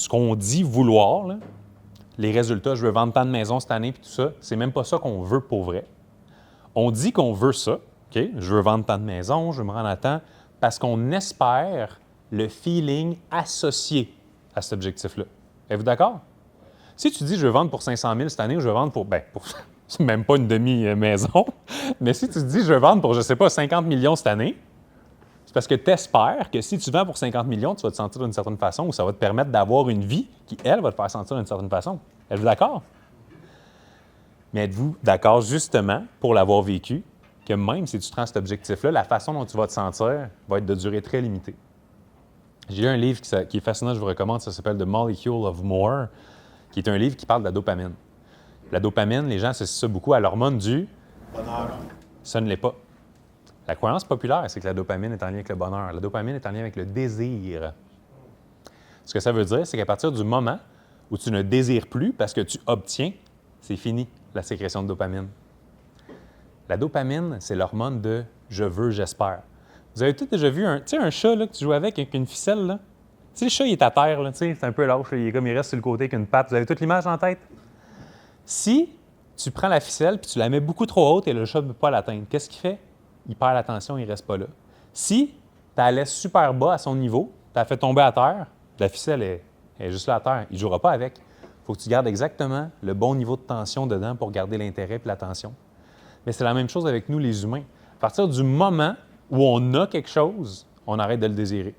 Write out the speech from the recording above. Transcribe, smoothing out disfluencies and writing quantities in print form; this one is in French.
ce qu'on dit vouloir, là, les résultats, je veux vendre tant de maisons cette année, puis tout ça, c'est même pas ça qu'on veut pour vrai. On dit qu'on veut ça, OK? Je veux vendre tant de maisons, je veux me rendre à temps, parce qu'on espère le feeling associé à cet objectif-là. Êtes-vous d'accord? Si tu dis je veux vendre pour 500 000 cette année ou je veux vendre pour, c'est même pas une demi-maison, mais si tu te dis je veux vendre pour, je sais pas, 50 millions cette année, c'est parce que tu espères que si tu vends pour 50 millions, tu vas te sentir d'une certaine façon ou ça va te permettre d'avoir une vie qui, elle, va te faire sentir d'une certaine façon. Êtes-vous d'accord? Mais êtes-vous d'accord justement, pour l'avoir vécu, que même si tu te rends cet objectif-là, la façon dont tu vas te sentir va être de durée très limitée? J'ai lu un livre qui est fascinant, je vous recommande, ça s'appelle The Molecule of More, qui est un livre qui parle de la dopamine. La dopamine, les gens associent ça beaucoup à l'hormone du Bonheur. ça ne l'est pas. La croyance populaire, c'est que la dopamine est en lien avec le bonheur. La dopamine est en lien avec le désir. Ce que ça veut dire, c'est qu'à partir du moment où tu ne désires plus parce que tu obtiens, c'est fini, la sécrétion de dopamine. La dopamine, c'est l'hormone de « je veux, j'espère ». Vous avez tous déjà vu un chat là, que tu joues avec une ficelle? Là? Tu sais, le chat, il est à terre, là, c'est un peu lâche, il reste sur le côté avec une patte. Vous avez toute l'image en tête? Si tu prends la ficelle puis tu la mets beaucoup trop haute et le chat ne peut pas l'atteindre, qu'est-ce qu'il fait? Il perd l'attention, il ne reste pas là. Si tu la laisses super bas à son niveau, tu la fait tomber à terre, la ficelle est juste là à terre, il ne jouera pas avec. Il faut que tu gardes exactement le bon niveau de tension dedans pour garder l'intérêt et l'attention. Mais c'est la même chose avec nous, les humains. À partir du moment où on a quelque chose, on arrête de le désirer.